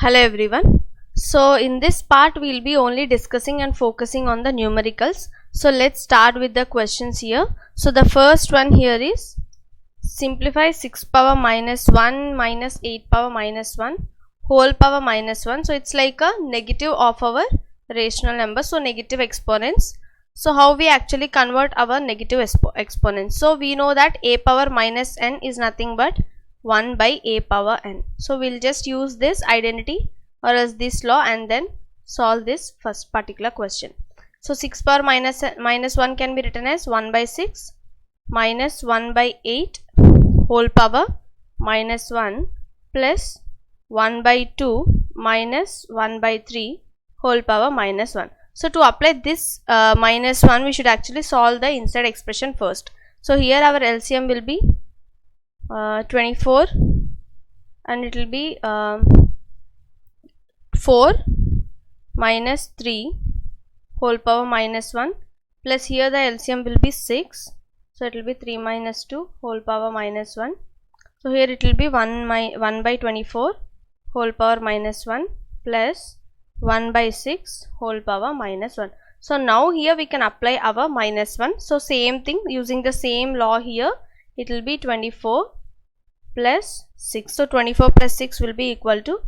Hello everyone. So in this part we will be only discussing and focusing on the numericals. So let's start with the questions here. So the first one here is simplify 6 power minus 1 minus 8 power minus 1 whole power minus 1. So it's like a negative of our rational number. So negative exponents. So how we actually convert our negative exponents. So we know that a power minus n is nothing but 1 by a power n. So we'll just use this identity or as this law and then solve this first particular question. So 6 power minus 1 can be written as 1 by 6 minus 1 by 8 whole power minus 1 plus 1 by 2 minus 1 by 3 whole power minus 1. So to apply this minus 1, we should actually solve the inside expression first. So here our LCM will be 24 and it will be 4 minus 3 whole power minus 1 plus here the LCM will be 6. So it will be 3 minus 2 whole power minus 1. So here it will be 1 by 24 whole power minus 1 plus 1 by 6 whole power minus 1. So now here we can apply our minus 1. So same thing, using the same law here, it will be 24 plus 6. So 24 plus 6 will be equal to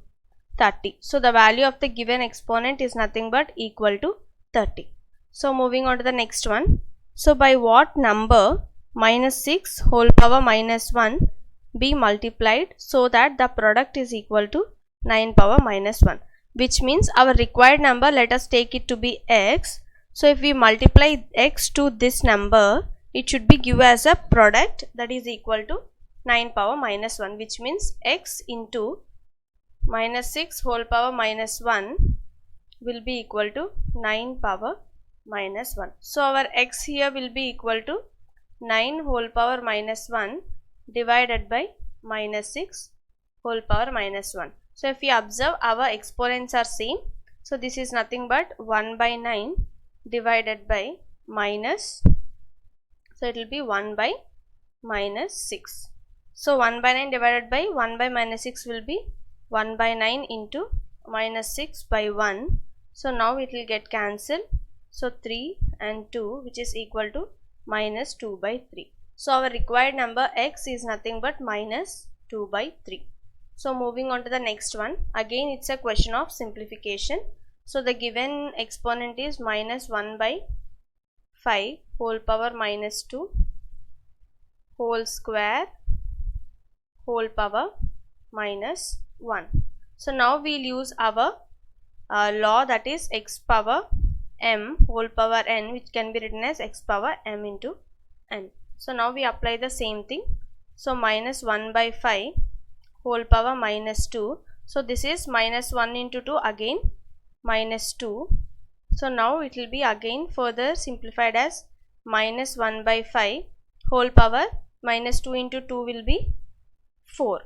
30. So the value of the given exponent is nothing but equal to 30. So moving on to the next one. So by what number minus 6 whole power minus 1 be multiplied so that the product is equal to 9 power minus 1, which means our required number, let us take it to be x. So if we multiply x to this number, it should be given as a product that is equal to 9 power minus 1, which means x into minus 6 whole power minus 1 will be equal to 9 power minus 1. So our x here will be equal to 9 whole power minus 1 divided by minus 6 whole power minus 1. So if we observe, our exponents are same. So this is nothing but 1 by 9 divided by minus, so it will be 1 by minus 6. So 1 by 9 divided by 1 by minus 6 will be 1 by 9 into minus 6 by 1. So now it will get cancelled. So 3 and 2, which is equal to minus 2 by 3. So our required number x is nothing but minus 2 by 3. So moving on to the next one. Again it's a question of simplification. So the given exponent is minus 1 by 5 whole power minus 2 whole square whole power minus 1. So now we'll use our law, that is x power m whole power n, which can be written as x power m into n. So now we apply the same thing. So minus 1 by 5 whole power minus 2. So this is minus 1 into 2, again minus 2. So now it will be again further simplified as minus 1 by 5 whole power minus 2 into 2 will be 4.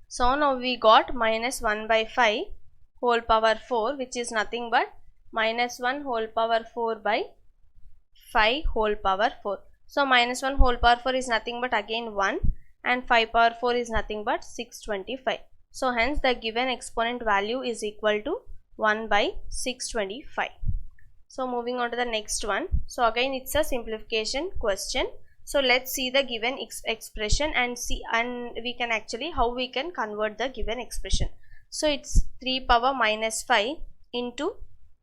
So now we got minus 1 by 5 whole power 4, which is nothing but minus 1 whole power 4 by 5 whole power 4. So minus 1 whole power 4 is nothing but again 1 and 5 power 4 is nothing but 625. So hence the given exponent value is equal to 1 by 625. So moving on to the next one. So again it's a simplification question. So let's see the given expression and we can actually how we can convert the given expression. So it's 3 power minus 5 into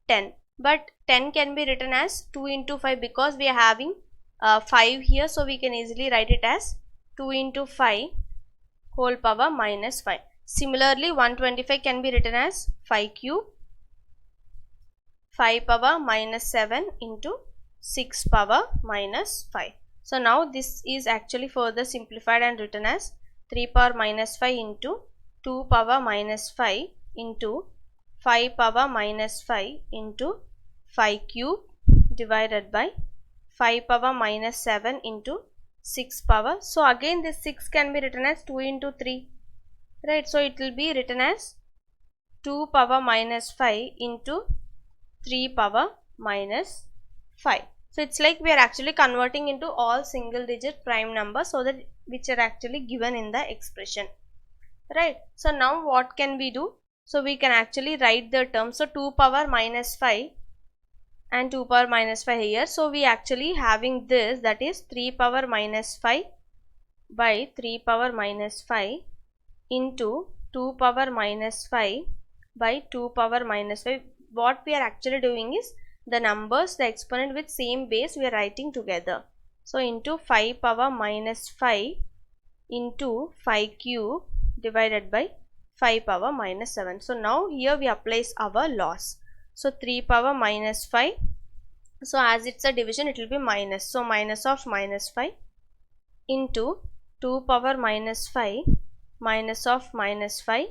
10, but 10 can be written as 2 into 5 because we are having 5 here, so we can easily write it as 2 into 5 whole power minus 5. Similarly 125 can be written as 5 cube 5 power minus 7 into 6 power minus 5. So now this is actually further simplified and written as 3 power minus 5 into 2 power minus 5 into 5 power minus 5 into 5 cube divided by 5 power minus 7 into 6 power. So again this 6 can be written as 2 into 3, right? So it will be written as 2 power minus 5 into 3 power minus 5. So it's like we are actually converting into all single digit prime numbers, so that which are actually given in the expression, right? So now what can we do? So we can actually write the term. So 2 power minus 5 and 2 power minus 5 here. So we actually having this, that is 3 power minus 5 by 3 power minus 5 into 2 power minus 5 by 2 power minus 5. What we are actually doing is the numbers, the exponent with same base we are writing together. So into 5 power minus 5 into 5 cube divided by 5 power minus 7. So now here we apply our laws. So 3 power minus 5. So as it's a division, it will be minus. So minus of minus 5 into 2 power minus 5 minus of minus 5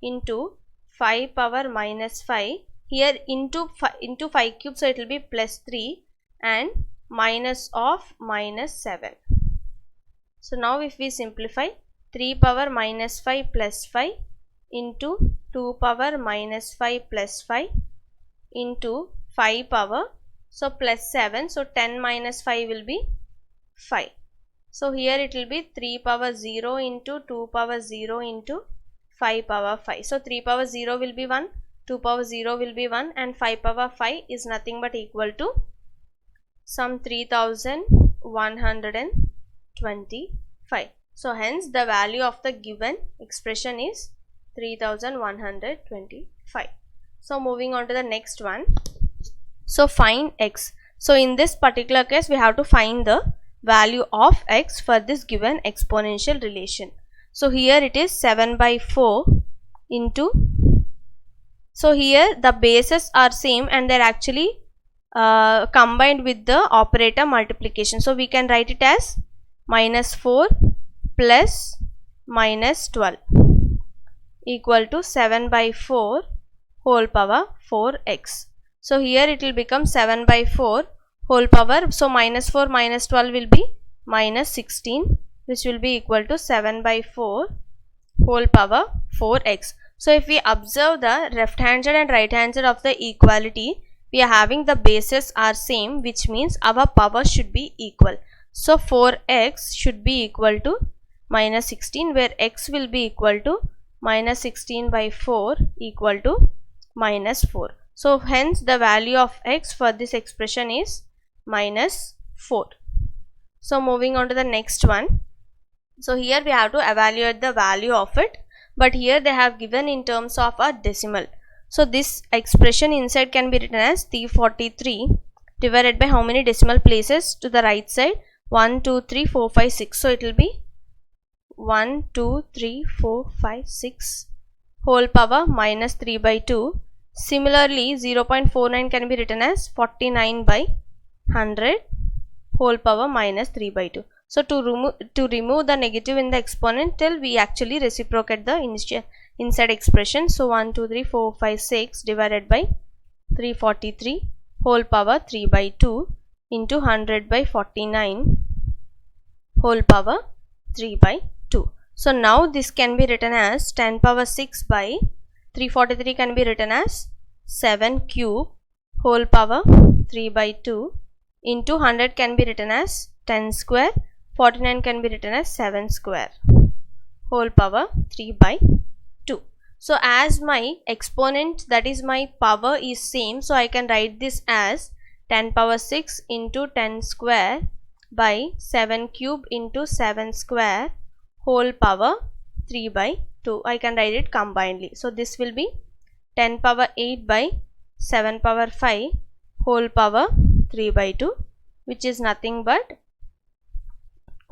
into 5 power minus 5. Here into 5 cube, so it will be plus 3 and minus of minus 7. So now if we simplify, 3 power minus 5 plus 5 into 2 power minus 5 plus 5 into 5 power, so plus 7, so 10 minus 5 will be 5. So here it will be 3 power 0 into 2 power 0 into 5 power 5. So 3 power 0 will be 1, 2 power 0 will be 1 and 5 power 5 is nothing but equal to some 3125. So hence the value of the given expression is 3125. So moving on to the next one. So find x. So in this particular case we have to find the value of x for this given exponential relation. So here it is 7 by 4 into, so here the bases are same and they are actually combined with the operator multiplication. So we can write it as minus 4 plus minus 12 equal to 7 by 4 whole power 4x. So here it will become 7 by 4 whole power. So minus 4 minus 12 will be minus 16, which will be equal to 7 by 4 whole power 4x. So if we observe the left hand side and right hand side of the equality, we are having the bases are same, which means our power should be equal. So 4x should be equal to minus 16, where x will be equal to minus 16 by 4 equal to minus 4. So hence the value of x for this expression is minus 4. So moving on to the next one. So here we have to evaluate the value of it, but here they have given in terms of a decimal. So this expression inside can be written as 343 divided by how many decimal places to the right side? 1, 2, 3, 4, 5, 6. So it will be 1, 2, 3, 4, 5, 6 whole power minus 3 by 2. Similarly 0.49 can be written as 49 by 100 whole power minus 3 by 2. So to remove the negative in the exponential, we actually reciprocate the inside expression. So 1, 2, 3, 4, 5, 6 divided by 343 whole power 3 by 2 into 100 by 49 whole power 3 by 2. So now this can be written as 10 power 6 by 343 can be written as 7 cube whole power 3 by 2 into 100 can be written as 10 square, 49 can be written as 7 square whole power 3 by 2. So as my exponent, that is my power, is same, so I can write this as 10 power 6 into 10 square by 7 cube into 7 square whole power 3 by 2. I can write it combinedly. So this will be 10 power 8 by 7 power 5 whole power 3 by 2, which is nothing but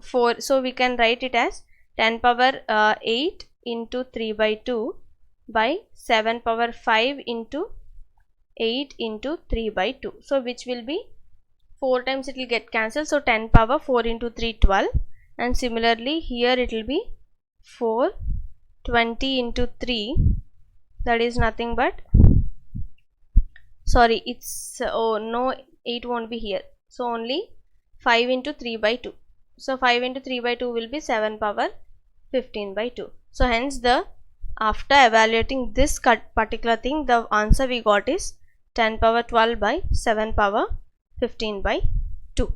4. So we can write it as 10 power 8 into 3 by 2 by 7 power 5 into 8 into 3 by 2. So which will be 4 times, it will get cancelled. So 10 power 4 into 3, 12, and similarly here it will be 4, 20 into 3, that is nothing but, sorry, it's oh no, 8 won't be here, so only 5 into 3 by 2. So 5 into 3 by 2 will be 7 power 15 by 2. So hence after evaluating this particular thing, the answer we got is 10 power 12 by 7 power 15 by 2.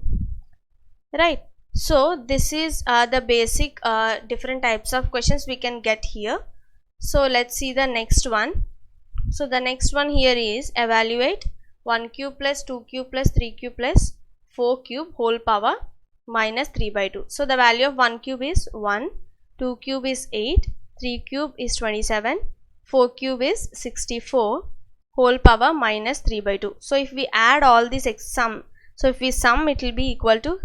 Right. So this is the basic different types of questions we can get here. So let's see the next one. So the next one here is evaluate 1 cube plus 2 cube plus 3 cube plus 4 cube whole power minus 3 by 2. So the value of 1 cube is 1, 2 cube is 8, 3 cube is 27, 4 cube is 64, whole power minus 3 by 2. So if we add all these sum, so if we sum, it will be equal to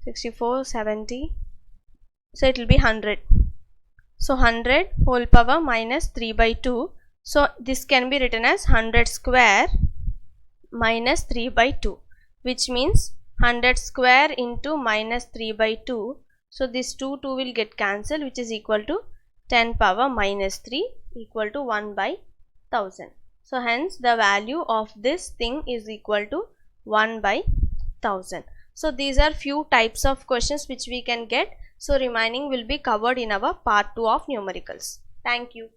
64, 70, so it will be 100. So 100 whole power minus 3 by 2. So this can be written as 100 square minus 3 by 2, which means 100 square into minus 3 by 2. So this 2 will get cancelled, which is equal to 10 power minus 3 equal to 1 by 1000. So hence the value of this thing is equal to 1 by 1000. So these are few types of questions which we can get. So remaining will be covered in our part 2 of numericals. Thank you.